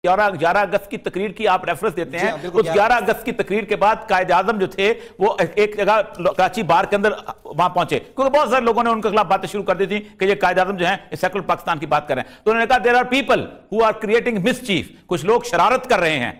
11 اگست کی تقریر کی آپ ریفرنس دیتے ہیں. اس 11 اگست کی تقریر کے بعد قائد اعظم جو تھے وہ ایک جگہ کراچی بار کے اندر وہاں پہنچے, کیونکہ بہت سارے لوگوں نے ان کے خلاف باتیں شروع کر دی تھی کہ یہ قائد اعظم جو ہیں سیکولر پاکستان کی بات کر رہے ہیں. تو انہوں نے کہا there are people who are creating mischief, کچھ لوگ شرارت کر رہے ہیں,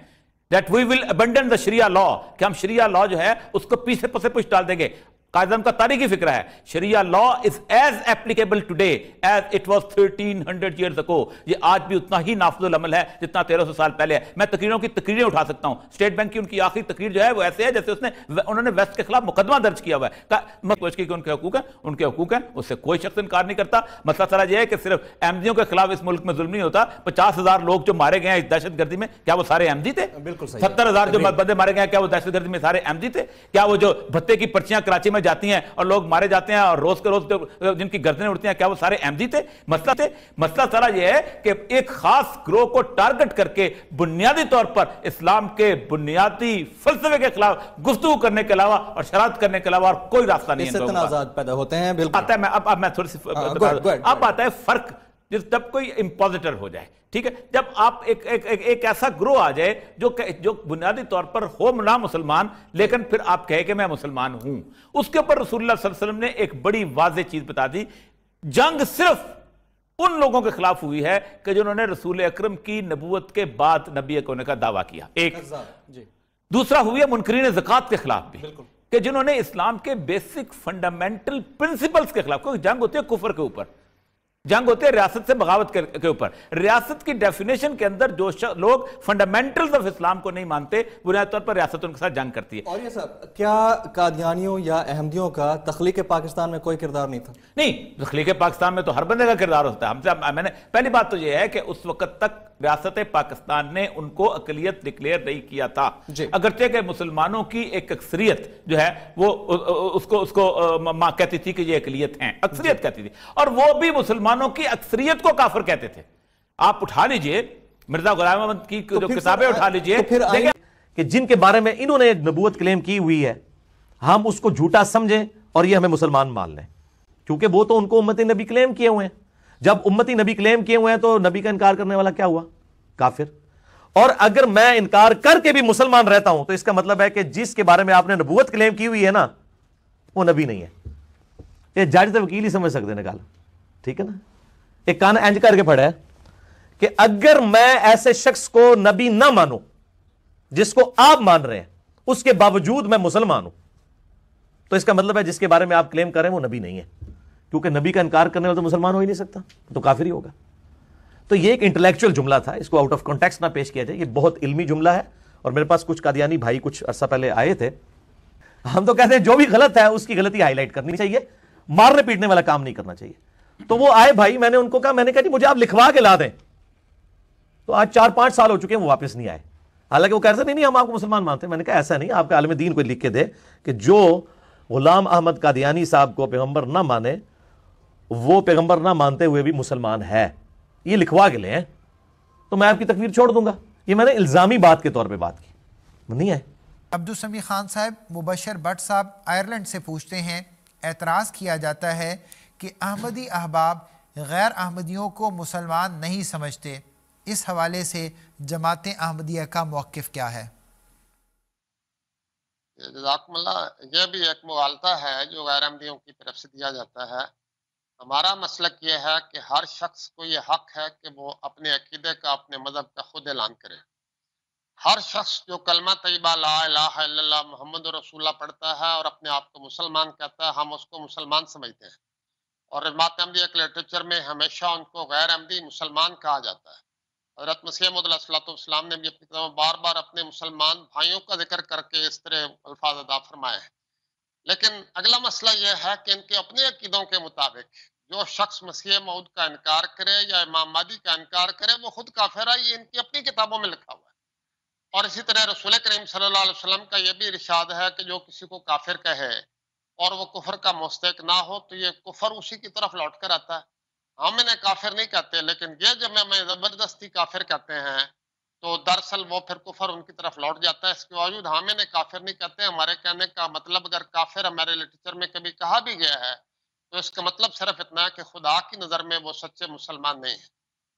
that we will abandon the Sharia law, کہ ہم شریعہ لا جو ہے اس کو پیچھے پسے پوچھ ڈال دیں گے. قائد اعظم کا تاریخی فکرہ ہے شریعہ لا is as applicable today as it was 1300 years ago. یہ آج بھی اتنا ہی نافذ العمل ہے جتنا 1300 سال پہلے ہے. میں تقریروں کی تقریریں اٹھا سکتا ہوں. اسٹیٹ بینک کی ان کی آخری تقریر جو ہے وہ ایسے ہے جیسے انہوں نے ویسٹ کے خلاف مقدمہ درج کیا ہوا ہے. ان کے حقوق ہیں, ان کے حقوق ہیں, اس سے کوئی شخص انکار نہیں کرتا. مسئلہ سارا یہ ہے کہ صرف احمدیوں کے خلاف اس ملک میں ظلم نہیں ہوتا. 50,000 لوگ جو مارے گئے ہیں اس دہشت گردی میں, کیا وہ سارے احمدی تھے؟ 70,000 جو بندے مارے گئے ہیں, کیا وہ دہشت گردی میں سارے احمدی تھے؟ کیا وہ جو بھتے کی پرچیاں کراچی میں جاتی ہیں اور لوگ مارے جاتے ہیں اور روز کے روز جن کی گردنیں اڑتی ہیں, کیا وہ سارے احمدی تھے؟ مسئلہ سارا یہ ہے کہ ایک خاص گروہ کو ٹارگٹ کر کے بنیادی طور پر اسلام کے بنیادی فلسفے کے خلاف گفتگو کرنے کے علاوہ اور شرارت کرنے کے علاوہ اور کوئی راستہ نہیں ہے. اس سے تنازعات پیدا ہوتے ہیں. بالکل اب میں تھوڑی سی اب آتا ہے فرق جب کوئی امپوزیٹر ہو جائے, ٹھیک ہے, جب آپ ایک ایسا گروہ آ جائے جو بنیادی طور پر ہو نہ مسلمان لیکن پھر آپ کہے کہ میں مسلمان ہوں. اس کے اوپر رسول اللہ صلی اللہ علیہ وسلم نے ایک بڑی واضح چیز بتا دی. جنگ صرف ان لوگوں کے خلاف ہوئی ہے کہ جنہوں نے رسول اکرم کی نبوت کے بعد نبی ہونے کا دعویٰ کیا. ایک دوسرا ہوئی ہے منکرین زکوٰۃ کے خلاف بھی, کہ جنہوں نے اسلام کے بیسک فنڈامنٹل پرنسپلز کے خلاف, کیونکہ جنگ ہوتی ہے کفر کے اوپر, جنگ ہوتے ہیں ریاست سے بغاوت کے اوپر. ریاست کی ڈیفینیشن کے اندر جو لوگ فنڈامنٹلز آف اسلام کو نہیں مانتے, بنیادی طور پر ریاست ان کے ساتھ جنگ کرتی ہے. اور یہ صاحب, کیا قادیانیوں یا احمدیوں کا تخلیق پاکستان میں کوئی کردار نہیں تھا؟ نہیں, تخلیق پاکستان میں تو ہر بندے کا کردار ہوتا ہے. میں نے پہلی بات تو یہ ہے کہ اس وقت تک ریاست پاکستان نے ان کو اقلیت ڈکلیئر نہیں کیا تھا, اگرچہ کہ مسلمانوں کی ایک اکثریت جو ہے وہ اس کو کہتی تھی کہ یہ اقلیت ہیں, اکثریت کہتی تھی, اور وہ بھی مسلمانوں کی اکثریت کو کافر کہتے تھے. آپ اٹھا لیجئے مرزا غلام احمد کی جو کتابیں اٹھا لیجئے, کہ جن کے بارے میں انہوں نے نبوت کلیم کی ہوئی ہے ہم اس کو جھوٹا سمجھیں اور یہ ہمیں مسلمان مان لیں, کیونکہ وہ تو ان کو امتی نبی کلیم کیے ہوئے ہیں. جب امتی نبی کلیم کیے ہوئے ہیں تو نبی کا انکار کرنے والا کیا ہوا؟ کافر. اور اگر میں انکار کر کے بھی مسلمان رہتا ہوں تو اس کا مطلب ہے کہ جس کے بارے میں آپ نے نبوت کلیم کی ہوئی ہے نا وہ نبی نہیں ہے. یہ جج تو وکیل ہی سمجھ سکتے ہیں نکال, ٹھیک ہے نا. ایک کان انج کر کے پڑھا ہے کہ اگر میں ایسے شخص کو نبی نہ مانوں جس کو آپ مان رہے ہیں, اس کے باوجود میں مسلمان ہوں, تو اس کا مطلب ہے جس کے بارے میں آپ کلیم کریں وہ نبی نہیں ہے, کیونکہ نبی کا انکار کرنے والا تو مسلمان ہو ہی نہیں سکتا, تو کافر ہی ہوگا. تو یہ ایک انٹلیکچوئل جملہ تھا, اس کو آؤٹ آف کانٹیکسٹ نہ پیش کیا جائے. یہ بہت علمی جملہ ہے, اور میرے پاس کچھ قادیانی بھائی کچھ عرصہ پہلے آئے تھے. ہم تو کہتے ہیں جو بھی غلط ہے اس کی غلطی ہائی لائٹ کرنی چاہیے, مارنے پیٹنے والا کام نہیں کرنا چاہیے. تو وہ آئے بھائی, میں نے ان کو کہا, میں نے کہا جی مجھے آپ لکھوا کے لا دیں. تو آج 4-5 سال ہو چکے ہیں وہ واپس نہیں آئے, حالانکہ وہ کہہ رہے تھے نہیں ہم آپ کو مسلمان مانتے ہیں. میں نے کہا ایسا نہیں, آپ کا عالم دین کوئی لکھ کے دے کہ جو غلام احمد قادیانی صاحب کو پیغمبر نہ مانے وہ پیغمبر نہ مانتے ہوئے بھی مسلمان ہے, یہ لکھوا کے لیں تو میں آپ کی تکفیر چھوڑ دوں گا. یہ میں نے الزامی بات کے طور پہ بات کی, نہیں ہے. عبدالسمیع خان صاحب, مبشر بٹ صاحب آئرلینڈ سے پوچھتے ہیں, اعتراض کیا جاتا ہے کہ احمدی احباب غیر احمدیوں کو مسلمان نہیں سمجھتے, اس حوالے سے جماعت احمدیہ کا موقف کیا ہے؟ جزاکم اللہ, یہ بھی ایک مغالطہ ہے جو غیر احمدیوں کی طرف سے دیا جاتا ہے. ہمارا مسلک یہ ہے کہ ہر شخص کو یہ حق ہے کہ وہ اپنے عقیدے کا, اپنے مذہب کا خود اعلان کرے. ہر شخص جو کلمہ طیبہ لا الہ الا اللہ محمد رسول اللہ پڑھتا ہے اور اپنے آپ کو مسلمان کہتا ہے, ہم اس کو مسلمان سمجھتے ہیں. اور جماعت احمدیہ کے لٹریچر میں ہمیشہ ان کو غیر احمدی مسلمان کہا جاتا ہے. حضرت مسیح موعود علیہ السلام نے بھی اپنی کتابوں بار بار اپنے مسلمان بھائیوں کا ذکر کر کے اس طرح الفاظ ادا فرمائے ہیں. لیکن اگلا مسئلہ یہ ہے کہ ان کے اپنے عقیدوں کے مطابق جو شخص مسیح موعود کا انکار کرے یا امام مہدی کا انکار کرے وہ خود کافر ہے, یہ ان کی اپنی کتابوں میں لکھا ہوا ہے. اور اسی طرح رسول کریم صلی اللہ علیہ وسلم کا یہ بھی ارشاد ہے کہ جو کسی کو کافر کہے اور وہ کفر کا مستحق نہ ہو تو یہ کفر اسی کی طرف لوٹ کر آتا ہے. ہم انہیں کافر نہیں کہتے, لیکن یہ جب ہمیں زبردستی کافر کہتے ہیں تو دراصل وہ پھر کفر ان کی طرف لوٹ جاتا ہے. اس کے باوجود ہم انہیں کافر نہیں کہتے. ہمارے کہنے کا مطلب اگر کافر ہمارے لٹریچر میں کبھی کہا بھی گیا ہے تو اس کا مطلب صرف اتنا ہے کہ خدا کی نظر میں وہ سچے مسلمان نہیں ہیں.